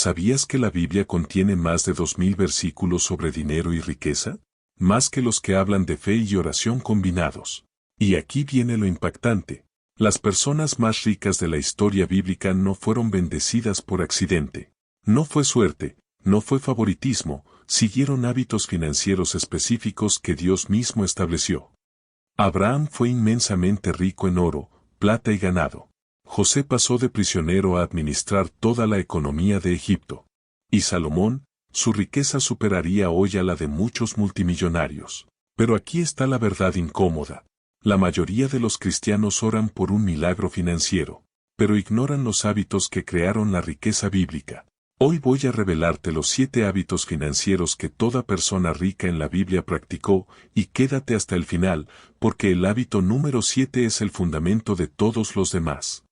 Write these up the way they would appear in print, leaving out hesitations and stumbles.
¿Sabías que la Biblia contiene más de 2000 versículos sobre dinero y riqueza? Más que los que hablan de fe y oración combinados. Y aquí viene lo impactante. Las personas más ricas de la historia bíblica no fueron bendecidas por accidente. No fue suerte, no fue favoritismo, siguieron hábitos financieros específicos que Dios mismo estableció. Abraham fue inmensamente rico en oro, plata y ganado. José pasó de prisionero a administrar toda la economía de Egipto. Y Salomón, su riqueza superaría hoy a la de muchos multimillonarios. Pero aquí está la verdad incómoda. La mayoría de los cristianos oran por un milagro financiero, pero ignoran los hábitos que crearon la riqueza bíblica. Hoy voy a revelarte los 7 hábitos financieros que toda persona rica en la Biblia practicó, y quédate hasta el final, porque el hábito número 7 es el fundamento de todos los demás.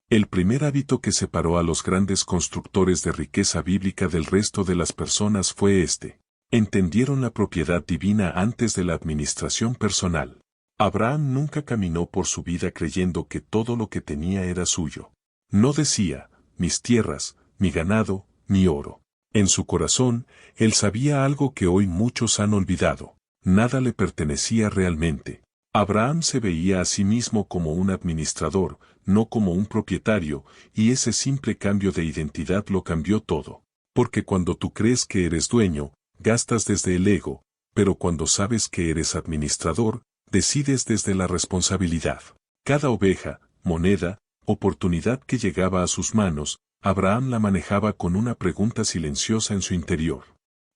El primer hábito que separó a los grandes constructores de riqueza bíblica del resto de las personas fue este. Entendieron la propiedad divina antes de la administración personal. Abraham nunca caminó por su vida creyendo que todo lo que tenía era suyo. No decía, mis tierras, mi ganado, mi oro. En su corazón, él sabía algo que hoy muchos han olvidado. Nada le pertenecía realmente. Abraham se veía a sí mismo como un administrador, no como un propietario, y ese simple cambio de identidad lo cambió todo. Porque cuando tú crees que eres dueño, gastas desde el ego, pero cuando sabes que eres administrador, decides desde la responsabilidad. Cada oveja, moneda, oportunidad que llegaba a sus manos, Abraham la manejaba con una pregunta silenciosa en su interior.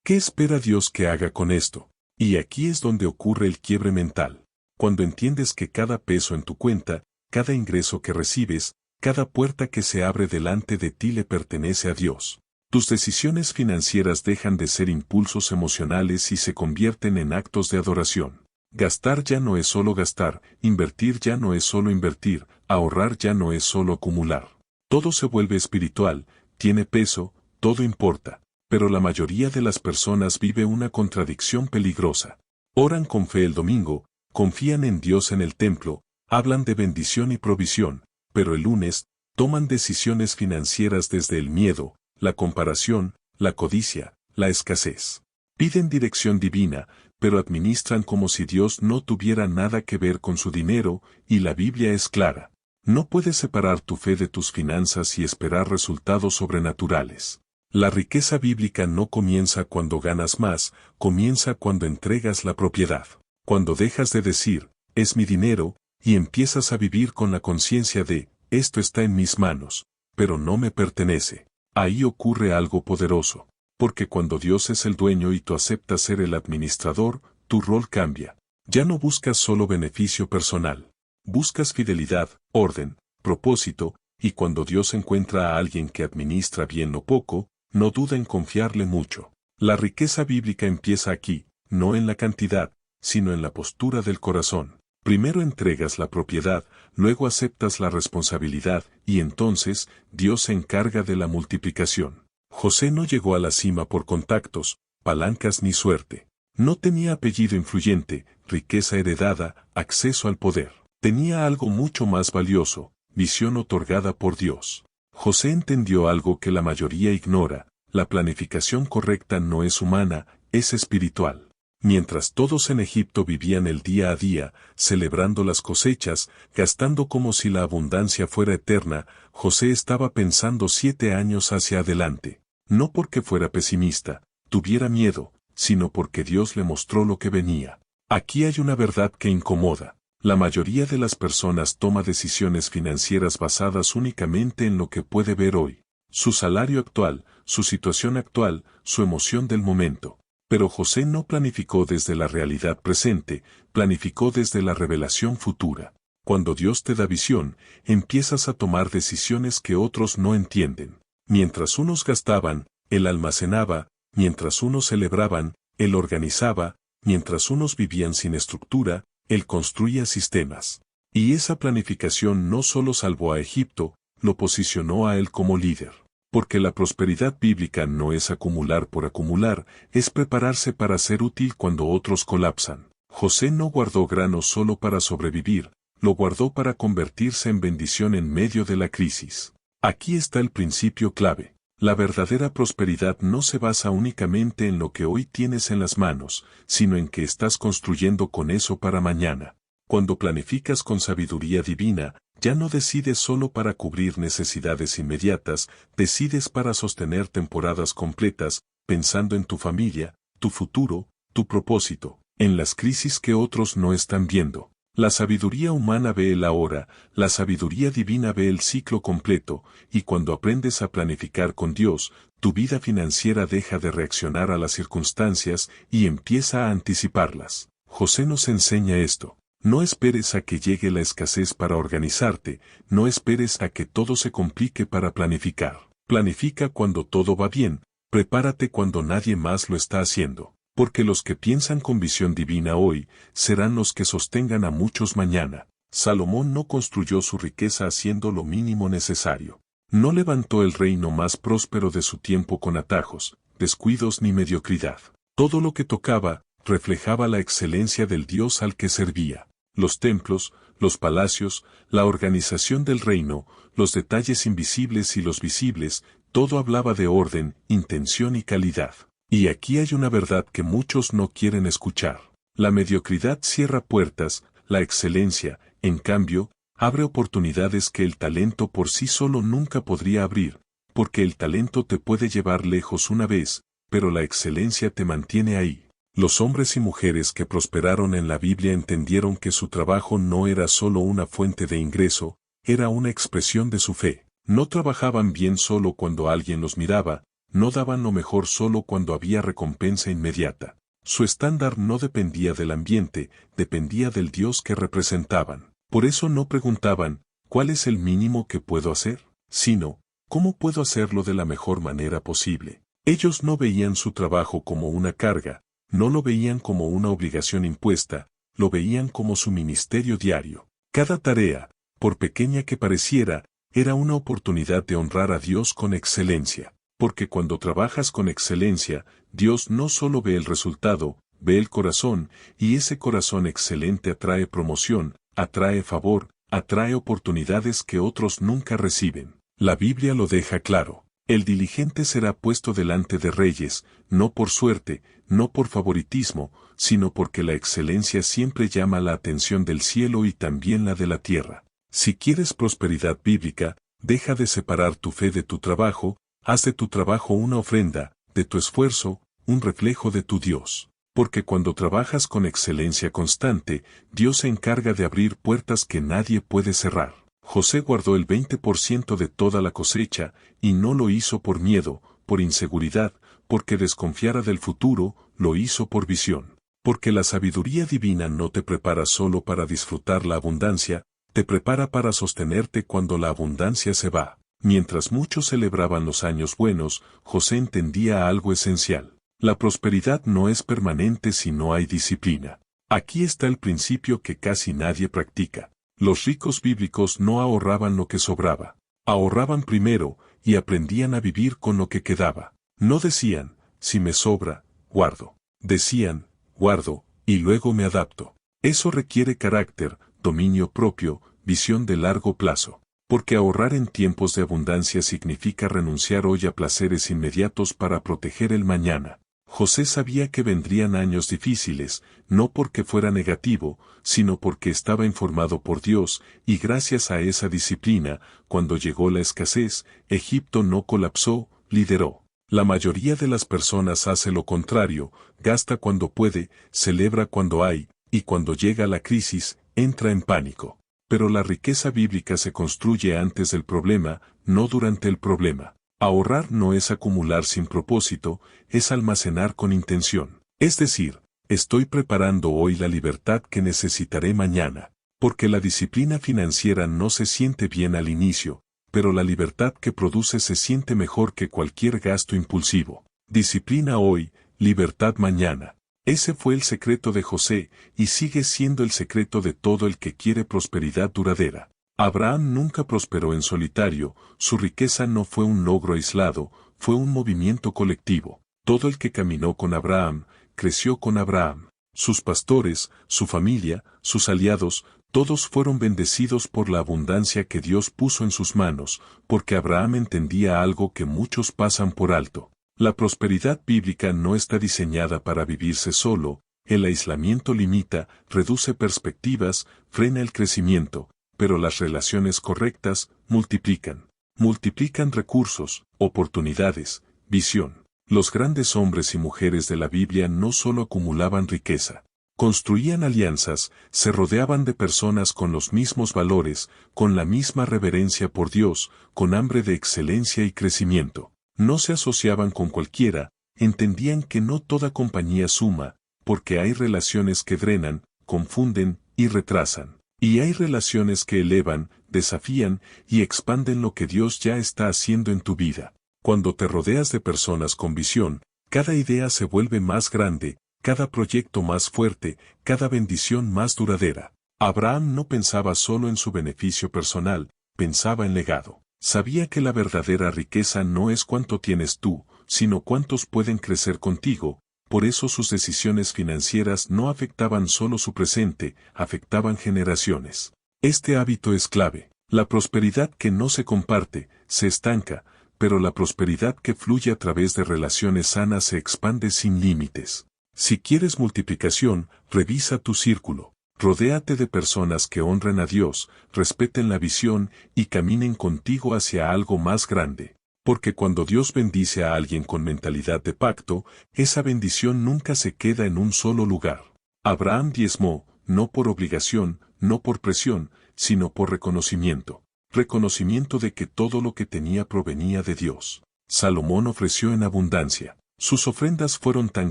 ¿Qué espera Dios que haga con esto? Y aquí es donde ocurre el quiebre mental. Cuando entiendes que cada peso en tu cuenta, cada ingreso que recibes, cada puerta que se abre delante de ti le pertenece a Dios. Tus decisiones financieras dejan de ser impulsos emocionales y se convierten en actos de adoración. Gastar ya no es solo gastar, invertir ya no es solo invertir, ahorrar ya no es solo acumular. Todo se vuelve espiritual, tiene peso, todo importa. Pero la mayoría de las personas vive una contradicción peligrosa. Oran con fe el domingo, confían en Dios en el templo, hablan de bendición y provisión, pero el lunes, toman decisiones financieras desde el miedo, la comparación, la codicia, la escasez. Piden dirección divina, pero administran como si Dios no tuviera nada que ver con su dinero, y la Biblia es clara. No puedes separar tu fe de tus finanzas y esperar resultados sobrenaturales. La riqueza bíblica no comienza cuando ganas más, comienza cuando entregas la propiedad. Cuando dejas de decir, es mi dinero, y empiezas a vivir con la conciencia de, esto está en mis manos, pero no me pertenece. Ahí ocurre algo poderoso. Porque cuando Dios es el dueño y tú aceptas ser el administrador, tu rol cambia. Ya no buscas solo beneficio personal. Buscas fidelidad, orden, propósito, y cuando Dios encuentra a alguien que administra bien lo poco, no duda en confiarle mucho. La riqueza bíblica empieza aquí, no en la cantidad, sino en la postura del corazón. Primero entregas la propiedad, luego aceptas la responsabilidad, y entonces, Dios se encarga de la multiplicación. José no llegó a la cima por contactos, palancas ni suerte. No tenía apellido influyente, riqueza heredada, acceso al poder. Tenía algo mucho más valioso, visión otorgada por Dios. José entendió algo que la mayoría ignora: la planificación correcta no es humana, es espiritual. Mientras todos en Egipto vivían el día a día, celebrando las cosechas, gastando como si la abundancia fuera eterna, José estaba pensando 7 años hacia adelante. No porque fuera pesimista, tuviera miedo, sino porque Dios le mostró lo que venía. Aquí hay una verdad que incomoda. La mayoría de las personas toma decisiones financieras basadas únicamente en lo que puede ver hoy. Su salario actual, su situación actual, su emoción del momento. Pero José no planificó desde la realidad presente, planificó desde la revelación futura. Cuando Dios te da visión, empiezas a tomar decisiones que otros no entienden. Mientras unos gastaban, Él almacenaba; mientras unos celebraban, Él organizaba; mientras unos vivían sin estructura, Él construía sistemas. Y esa planificación no solo salvó a Egipto, lo posicionó a Él como líder. Porque la prosperidad bíblica no es acumular por acumular, es prepararse para ser útil cuando otros colapsan. José no guardó grano solo para sobrevivir, lo guardó para convertirse en bendición en medio de la crisis. Aquí está el principio clave. La verdadera prosperidad no se basa únicamente en lo que hoy tienes en las manos, sino en que estás construyendo con eso para mañana. Cuando planificas con sabiduría divina, ya no decides solo para cubrir necesidades inmediatas, decides para sostener temporadas completas, pensando en tu familia, tu futuro, tu propósito, en las crisis que otros no están viendo. La sabiduría humana ve el ahora, la sabiduría divina ve el ciclo completo, y cuando aprendes a planificar con Dios, tu vida financiera deja de reaccionar a las circunstancias y empieza a anticiparlas. José nos enseña esto. No esperes a que llegue la escasez para organizarte, no esperes a que todo se complique para planificar. Planifica cuando todo va bien, prepárate cuando nadie más lo está haciendo. Porque los que piensan con visión divina hoy, serán los que sostengan a muchos mañana. Salomón no construyó su riqueza haciendo lo mínimo necesario. No levantó el reino más próspero de su tiempo con atajos, descuidos ni mediocridad. Todo lo que tocaba, reflejaba la excelencia del Dios al que servía. Los templos, los palacios, la organización del reino, los detalles invisibles y los visibles, todo hablaba de orden, intención y calidad. Y aquí hay una verdad que muchos no quieren escuchar. La mediocridad cierra puertas, la excelencia, en cambio, abre oportunidades que el talento por sí solo nunca podría abrir, porque el talento te puede llevar lejos una vez, pero la excelencia te mantiene ahí. Los hombres y mujeres que prosperaron en la Biblia entendieron que su trabajo no era solo una fuente de ingreso, era una expresión de su fe. No trabajaban bien solo cuando alguien los miraba, no daban lo mejor solo cuando había recompensa inmediata. Su estándar no dependía del ambiente, dependía del Dios que representaban. Por eso no preguntaban, ¿cuál es el mínimo que puedo hacer? Sino, ¿cómo puedo hacerlo de la mejor manera posible? Ellos no veían su trabajo como una carga, no lo veían como una obligación impuesta, lo veían como su ministerio diario. Cada tarea, por pequeña que pareciera, era una oportunidad de honrar a Dios con excelencia. Porque cuando trabajas con excelencia, Dios no solo ve el resultado, ve el corazón, y ese corazón excelente atrae promoción, atrae favor, atrae oportunidades que otros nunca reciben. La Biblia lo deja claro. El diligente será puesto delante de reyes, no por suerte, no por favoritismo, sino porque la excelencia siempre llama la atención del cielo y también la de la tierra. Si quieres prosperidad bíblica, deja de separar tu fe de tu trabajo, haz de tu trabajo una ofrenda, de tu esfuerzo, un reflejo de tu Dios. Porque cuando trabajas con excelencia constante, Dios se encarga de abrir puertas que nadie puede cerrar. José guardó el 20% de toda la cosecha, y no lo hizo por miedo, por inseguridad, porque desconfiara del futuro, lo hizo por visión. Porque la sabiduría divina no te prepara solo para disfrutar la abundancia, te prepara para sostenerte cuando la abundancia se va. Mientras muchos celebraban los años buenos, José entendía algo esencial. La prosperidad no es permanente si no hay disciplina. Aquí está el principio que casi nadie practica. Los ricos bíblicos no ahorraban lo que sobraba. Ahorraban primero, y aprendían a vivir con lo que quedaba. No decían, si me sobra, guardo. Decían, guardo, y luego me adapto. Eso requiere carácter, dominio propio, visión de largo plazo. Porque ahorrar en tiempos de abundancia significa renunciar hoy a placeres inmediatos para proteger el mañana. José sabía que vendrían años difíciles, no porque fuera negativo, sino porque estaba informado por Dios, y gracias a esa disciplina, cuando llegó la escasez, Egipto no colapsó, lideró. La mayoría de las personas hace lo contrario, gasta cuando puede, celebra cuando hay, y cuando llega la crisis, entra en pánico. Pero la riqueza bíblica se construye antes del problema, no durante el problema. Ahorrar no es acumular sin propósito, es almacenar con intención. Es decir, estoy preparando hoy la libertad que necesitaré mañana. Porque la disciplina financiera no se siente bien al inicio, pero la libertad que produce se siente mejor que cualquier gasto impulsivo. Disciplina hoy, libertad mañana. Ese fue el secreto de José, y sigue siendo el secreto de todo el que quiere prosperidad duradera. Abraham nunca prosperó en solitario, su riqueza no fue un logro aislado, fue un movimiento colectivo. Todo el que caminó con Abraham, creció con Abraham. Sus pastores, su familia, sus aliados, Todos fueron bendecidos por la abundancia que Dios puso en sus manos, porque Abraham entendía algo que muchos pasan por alto. La prosperidad bíblica no está diseñada para vivirse solo, el aislamiento limita, reduce perspectivas, frena el crecimiento, pero las relaciones correctas multiplican. Multiplican recursos, oportunidades, visión. Los grandes hombres y mujeres de la Biblia no solo acumulaban riqueza. Construían alianzas, se rodeaban de personas con los mismos valores, con la misma reverencia por Dios, con hambre de excelencia y crecimiento. No se asociaban con cualquiera, entendían que no toda compañía suma, porque hay relaciones que drenan, confunden y retrasan. Y hay relaciones que elevan, desafían y expanden lo que Dios ya está haciendo en tu vida. Cuando te rodeas de personas con visión, cada idea se vuelve más grande, cada proyecto más fuerte, cada bendición más duradera. Abraham no pensaba solo en su beneficio personal, pensaba en legado. Sabía que la verdadera riqueza no es cuánto tienes tú, sino cuántos pueden crecer contigo, por eso sus decisiones financieras no afectaban solo su presente, afectaban generaciones. Este hábito es clave. La prosperidad que no se comparte, se estanca, pero la prosperidad que fluye a través de relaciones sanas se expande sin límites. Si quieres multiplicación, revisa tu círculo. Rodéate de personas que honren a Dios, respeten la visión y caminen contigo hacia algo más grande. Porque cuando Dios bendice a alguien con mentalidad de pacto, esa bendición nunca se queda en un solo lugar. Abraham diezmó, no por obligación, no por presión, sino por reconocimiento. Reconocimiento de que todo lo que tenía provenía de Dios. Salomón ofreció en abundancia. Sus ofrendas fueron tan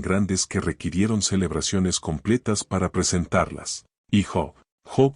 grandes que requirieron celebraciones completas para presentarlas. Y Job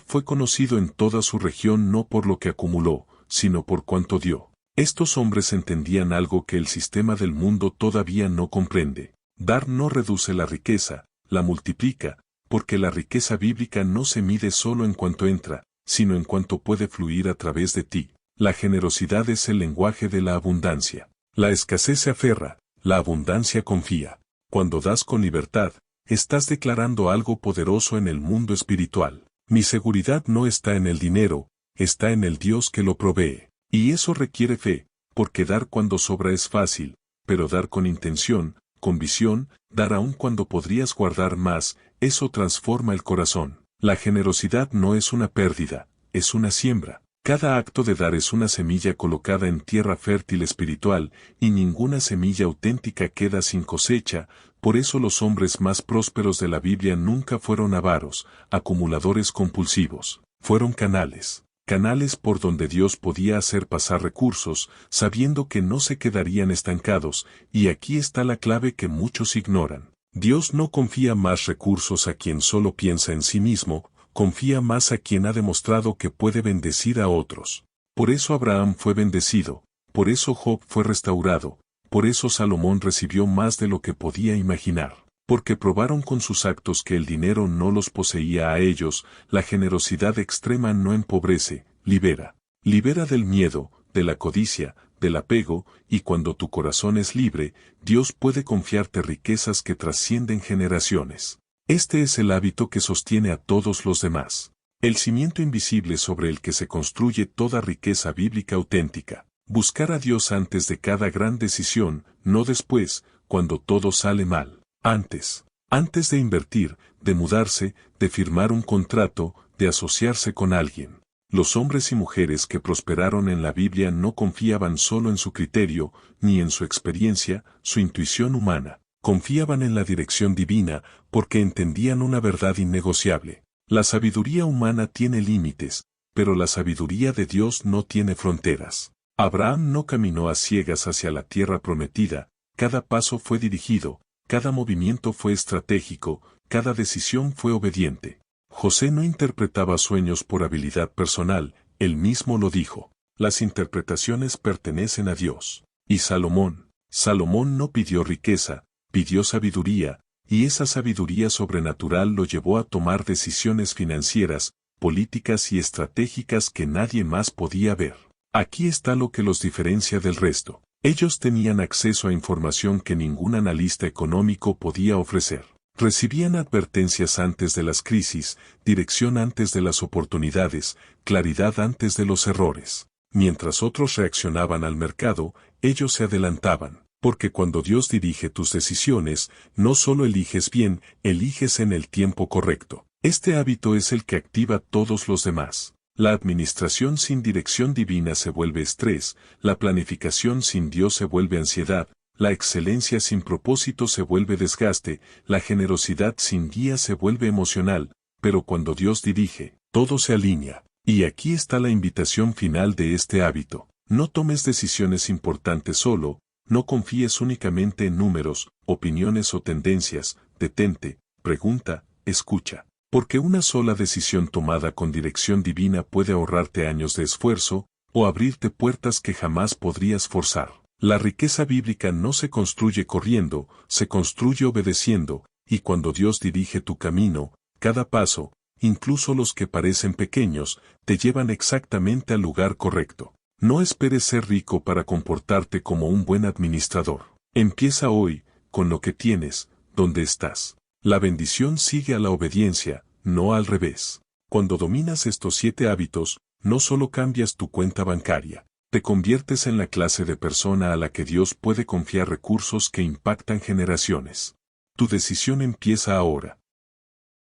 fue conocido en toda su región no por lo que acumuló, sino por cuanto dio. Estos hombres entendían algo que el sistema del mundo todavía no comprende. Dar no reduce la riqueza, la multiplica, porque la riqueza bíblica no se mide solo en cuanto entra, sino en cuanto puede fluir a través de ti. La generosidad es el lenguaje de la abundancia. La escasez se aferra, la abundancia confía. Cuando das con libertad, estás declarando algo poderoso en el mundo espiritual. Mi seguridad no está en el dinero, está en el Dios que lo provee. Y eso requiere fe, porque dar cuando sobra es fácil, pero dar con intención, con visión, dar aún cuando podrías guardar más, eso transforma el corazón. La generosidad no es una pérdida, es una siembra. Cada acto de dar es una semilla colocada en tierra fértil espiritual, y ninguna semilla auténtica queda sin cosecha. Por eso los hombres más prósperos de la Biblia nunca fueron avaros, acumuladores compulsivos. Fueron canales por donde Dios podía hacer pasar recursos, sabiendo que no se quedarían estancados, y aquí está la clave que muchos ignoran. Dios no confía más recursos a quien solo piensa en sí mismo, confía más a quien ha demostrado que puede bendecir a otros. Por eso Abraham fue bendecido, por eso Job fue restaurado, por eso Salomón recibió más de lo que podía imaginar. Porque probaron con sus actos que el dinero no los poseía a ellos, la generosidad extrema no empobrece, libera. Libera del miedo, de la codicia, del apego, y cuando tu corazón es libre, Dios puede confiarte riquezas que trascienden generaciones. Este es el hábito que sostiene a todos los demás. El cimiento invisible sobre el que se construye toda riqueza bíblica auténtica. Buscar a Dios antes de cada gran decisión, no después, cuando todo sale mal. Antes de invertir, de mudarse, de firmar un contrato, de asociarse con alguien. Los hombres y mujeres que prosperaron en la Biblia no confiaban solo en su criterio, ni en su experiencia, su intuición humana. Confiaban en la dirección divina, porque entendían una verdad innegociable. La sabiduría humana tiene límites, pero la sabiduría de Dios no tiene fronteras. Abraham no caminó a ciegas hacia la tierra prometida, cada paso fue dirigido, cada movimiento fue estratégico, cada decisión fue obediente. José no interpretaba sueños por habilidad personal, él mismo lo dijo. Las interpretaciones pertenecen a Dios. Y Salomón no pidió riqueza, pidió sabiduría, y esa sabiduría sobrenatural lo llevó a tomar decisiones financieras, políticas y estratégicas que nadie más podía ver. Aquí está lo que los diferencia del resto. Ellos tenían acceso a información que ningún analista económico podía ofrecer. Recibían advertencias antes de las crisis, dirección antes de las oportunidades, claridad antes de los errores. Mientras otros reaccionaban al mercado, ellos se adelantaban, porque cuando Dios dirige tus decisiones, no solo eliges bien, eliges en el tiempo correcto. Este hábito es el que activa todos los demás. La administración sin dirección divina se vuelve estrés, la planificación sin Dios se vuelve ansiedad, la excelencia sin propósito se vuelve desgaste, la generosidad sin guía se vuelve emocional, pero cuando Dios dirige, todo se alinea. Y aquí está la invitación final de este hábito. No tomes decisiones importantes solo, no confíes únicamente en números, opiniones o tendencias, detente, pregunta, escucha. Porque una sola decisión tomada con dirección divina puede ahorrarte años de esfuerzo, o abrirte puertas que jamás podrías forzar. La riqueza bíblica no se construye corriendo, se construye obedeciendo, y cuando Dios dirige tu camino, cada paso, incluso los que parecen pequeños, te llevan exactamente al lugar correcto. No esperes ser rico para comportarte como un buen administrador. Empieza hoy, con lo que tienes, donde estás. La bendición sigue a la obediencia, no al revés. Cuando dominas estos 7 hábitos, no solo cambias tu cuenta bancaria, te conviertes en la clase de persona a la que Dios puede confiar recursos que impactan generaciones. Tu decisión empieza ahora.